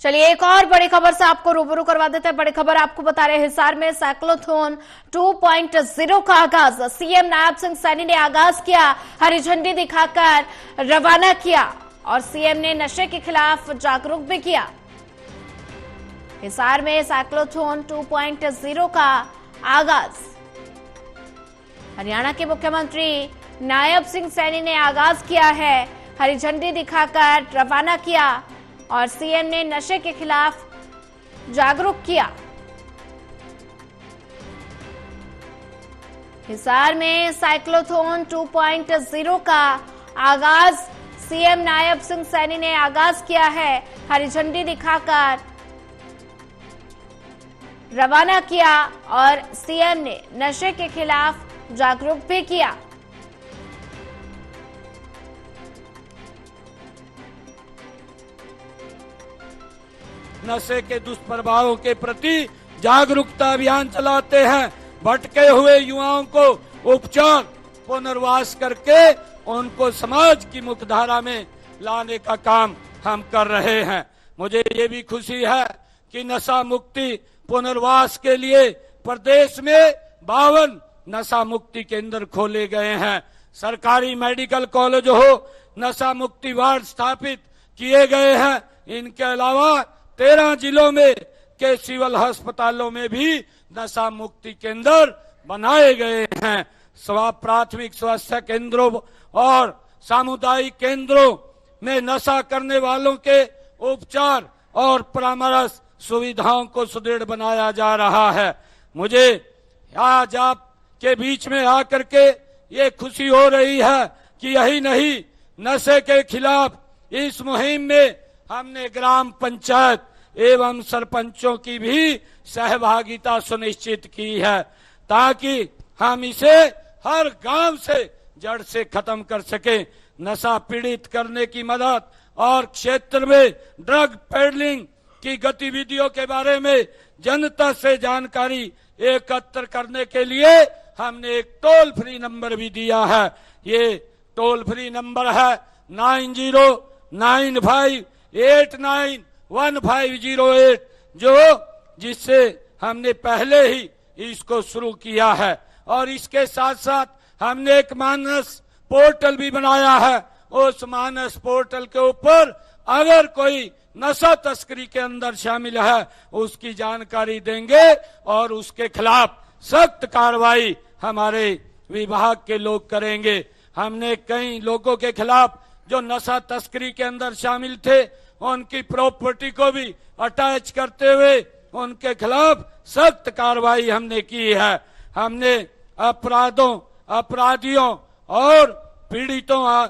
चलिए एक और बड़ी खबर से आपको रूबरू करवा देते हैं। बड़ी खबर आपको बता रहे हैं, हिसार में साइक्लोथॉन 2.0 का आगाज सीएम नायब सिंह सैनी ने आगाज किया, हरी झंडी दिखाकर रवाना किया और सीएम ने नशे के खिलाफ जागरूक भी किया। हिसार में साइक्लोथॉन 2.0 का आगाज हरियाणा के मुख्यमंत्री नायब सिंह सैनी ने आगाज किया है, हरी झंडी दिखाकर रवाना किया और सीएम ने नशे के खिलाफ जागरूक किया। हिसार में साइक्लोथॉन 2.0 का आगाज सीएम नायब सिंह सैनी ने आगाज किया है, हरी झंडी दिखाकर रवाना किया और सीएम ने नशे के खिलाफ जागरूक भी किया। नशे के दुष्प्रभावों के प्रति जागरूकता अभियान चलाते हैं। भटके हुए युवाओं को उपचार पुनर्वास करके उनको समाज की मुख्यधारा में लाने का काम हम कर रहे हैं। मुझे ये भी खुशी है कि नशा मुक्ति पुनर्वास के लिए प्रदेश में 52 नशा मुक्ति केंद्र खोले गए हैं। सरकारी मेडिकल कॉलेज हो, नशा मुक्ति वार्ड स्थापित किए गए हैं। इनके अलावा 13 जिलों में के सिविल अस्पतालों में भी नशा मुक्ति केंद्र बनाए गए हैं। प्राथमिक स्वास्थ्य केंद्रों और सामुदायिक केंद्रों में नशा करने वालों के उपचार और परामर्श सुविधाओं को सुदृढ़ बनाया जा रहा है। मुझे आज आपके बीच में आकर के ये खुशी हो रही है कि यही नहीं, नशे के खिलाफ इस मुहिम में हमने ग्राम पंचायत एवं सरपंचों की भी सहभागिता सुनिश्चित की है, ताकि हम इसे हर गांव से जड़ से खत्म कर सके। नशा पीड़ित करने की मदद और क्षेत्र में ड्रग पेडलिंग की गतिविधियों के बारे में जनता से जानकारी एकत्र करने के लिए हमने एक टोल फ्री नंबर भी दिया है। ये टोल फ्री नंबर है 9095891508, जिससे हमने पहले ही इसको शुरू किया है। और इसके साथ साथ हमने एक मानस पोर्टल भी बनाया है। उस मानस पोर्टल के ऊपर अगर कोई नशा तस्करी के अंदर शामिल है उसकी जानकारी देंगे और उसके खिलाफ सख्त कार्रवाई हमारे विभाग के लोग करेंगे। हमने कई लोगों के खिलाफ जो नशा तस्करी के अंदर शामिल थे उनकी प्रॉपर्टी को भी अटैच करते हुए उनके खिलाफ सख्त कार्रवाई हमने की है। हमने अपराधियों और पीड़ितों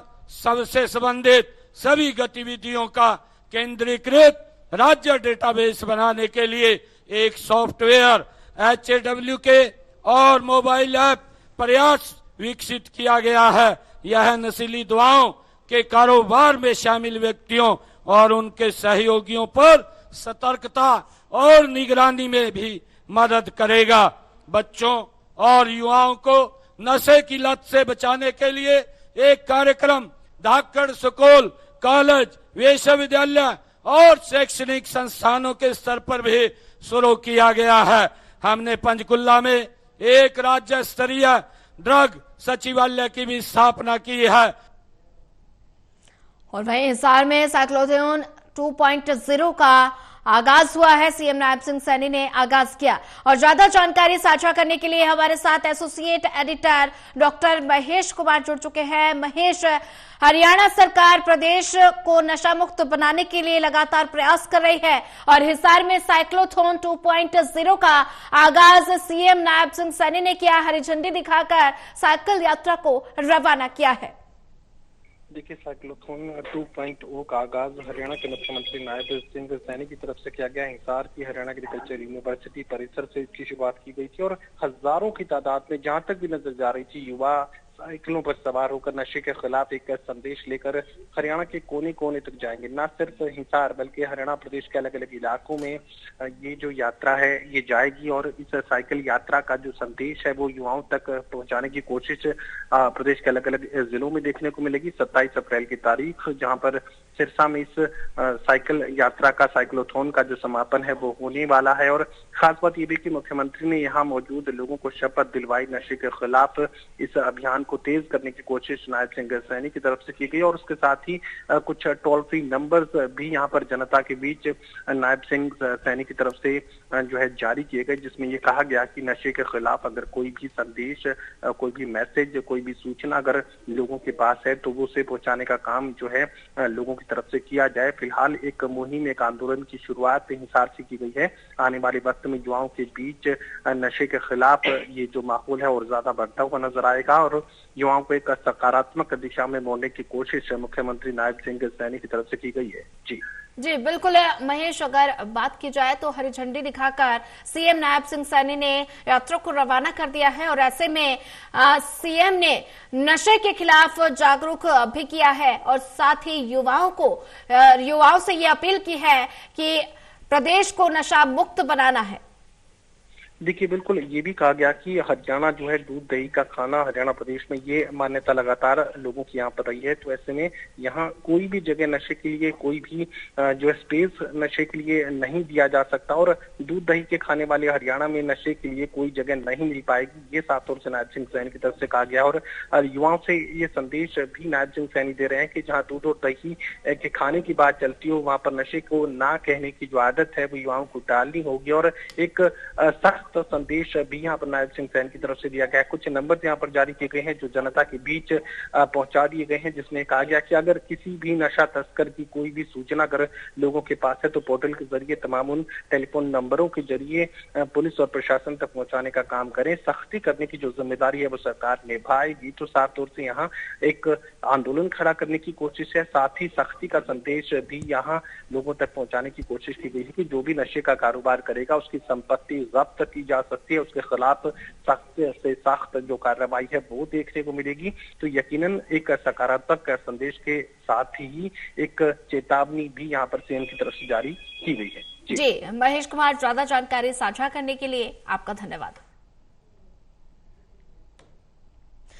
से संबंधित सभी गतिविधियों का केंद्रीकृत राज्य डेटाबेस बनाने के लिए एक सॉफ्टवेयर HAWK और मोबाइल ऐप प्रयास विकसित किया गया है। यह नशीली दवाओं के कारोबार में शामिल व्यक्तियों और उनके सहयोगियों पर सतर्कता और निगरानी में भी मदद करेगा। बच्चों और युवाओं को नशे की लत से बचाने के लिए एक कार्यक्रम धाकड़ स्कूल, कॉलेज, विश्वविद्यालय और शैक्षणिक संस्थानों के स्तर पर भी शुरू किया गया है। हमने पंचकुला में एक राज्य स्तरीय ड्रग सचिवालय की भी स्थापना की है। और वहीं हिसार में साइक्लोथॉन 2.0 का आगाज हुआ है, सीएम नायब सिंह सैनी ने आगाज किया। और ज्यादा जानकारी साझा करने के लिए हमारे साथ associate editor doctor Mahesh Kumar जुड़ चुके हैं। महेश, हरियाणा सरकार प्रदेश को नशा मुक्त बनाने के लिए लगातार प्रयास कर रही है और हिसार में साइक्लोथॉन 2.0 का आगाज सीएम नायब सिंह सैनी ने किया, हरी झंडी दिखाकर साइकिल यात्रा को रवाना किया है। देखिए, साइक्लोथॉन 2.0 का आगाज हरियाणा के मुख्यमंत्री नायब सिंह सैनी की तरफ से किया गया। हिसार की हरियाणा एग्रीकल्चर यूनिवर्सिटी परिसर से इसकी शुरुआत की गई थी और हजारों की तादाद में, जहां तक भी नजर जा रही थी, युवा साइकिलों पर सवार होकर नशे के खिलाफ एक संदेश लेकर हरियाणा के कोने कोने तक जाएंगे। न सिर्फ हिसार बल्कि हरियाणा प्रदेश के अलग अलग इलाकों में ये जो यात्रा है ये जाएगी और इस साइकिल यात्रा का जो संदेश है वो युवाओं तक पहुंचाने की कोशिश प्रदेश के अलग अलग जिलों में देखने को मिलेगी। 27 अप्रैल की तारीख जहां पर सिरसा में इस साइकिल यात्रा का साइक्लोथॉन का जो समापन है वो होने वाला है। और खास बात ये भी कि मुख्यमंत्री ने यहाँ मौजूद लोगों को शपथ दिलवाई। नशे के खिलाफ इस अभियान को तेज करने की कोशिश नायब सिंह सैनी की तरफ से की गई और उसके साथ ही कुछ टोल फ्री नंबर्स भी यहाँ पर जनता के बीच नायब सिंह सैनी की तरफ से जो है जारी किए गए, जिसमें ये कहा गया कि नशे के खिलाफ अगर कोई भी संदेश, कोई भी मैसेज, कोई भी सूचना अगर लोगों के पास है तो वो उसे पहुंचाने का काम जो है लोगों की तरफ से किया जाए। फिलहाल एक मुहिम, एक आंदोलन की शुरुआत हिसार से की गई है। आने वाले वक्त में युवाओं के बीच नशे के खिलाफ ये जो माहौल है और ज्यादा बढ़ता हुआ नजर आएगा और युवाओं को एक सकारात्मक दिशा में मोड़ने की कोशिश मुख्यमंत्री नायब सिंह सैनी की तरफ से की गई है। जी बिल्कुल महेश, अगर बात की जाए तो हरी झंडी दिखाकर सीएम नायब सिंह सैनी ने यात्रा को रवाना कर दिया है और ऐसे में सीएम ने नशे के खिलाफ जागरूक भी किया है और साथ ही युवाओं से ये अपील की है कि प्रदेश को नशा मुक्त बनाना है। देखिए, बिल्कुल ये भी कहा गया कि हरियाणा जो है दूध दही का खाना, हरियाणा प्रदेश में ये मान्यता लगातार लोगों की यहाँ पर रही है। तो ऐसे में यहाँ कोई भी जगह नशे के लिए, कोई भी जो है स्पेस नशे के लिए नहीं दिया जा सकता और दूध दही के खाने वाले हरियाणा में नशे के लिए कोई जगह नहीं मिल पाएगी, ये साफ तौर से नायब सिंह सैनी की तरफ से कहा गया। और युवाओं से ये संदेश भी नायब सिंह सैनी दे रहे हैं कि जहाँ दूध और दही के खाने की बात चलती हो वहां पर नशे को ना कहने की जो आदत है वो युवाओं को डालनी होगी। और एक सख्त तो संदेश भी यहाँ पर नायब सिंह सैनी की तरफ से दिया गया है। कुछ नंबर यहाँ पर जारी किए गए हैं जो जनता के बीच पहुंचा दिए गए हैं, जिसमें कहा गया कि अगर किसी भी नशा तस्कर की कोई भी सूचना अगर लोगों के पास है तो पोर्टल के जरिए तमाम उन टेलीफोन नंबरों के जरिए पुलिस और प्रशासन तक पहुंचाने का काम करें। सख्ती करने की जो जिम्मेदारी है वो सरकार निभाएगी। तो साफ तौर से यहाँ एक आंदोलन खड़ा करने की कोशिश है, साथ ही सख्ती का संदेश भी यहाँ लोगों तक पहुंचाने की कोशिश की गई है कि जो भी नशे का कारोबार करेगा उसकी संपत्ति जब्त की जा सकती है, उसके खिलाफ सख्त से सख्त जो कार्रवाई है वो देखने को मिलेगी। तो यकीनन एक सकारात्मक संदेश के साथ ही एक चेतावनी भी यहाँ पर सीएम की तरफ से जारी की गई है। जी महेश कुमार, ज्यादा जानकारी साझा करने के लिए आपका धन्यवाद।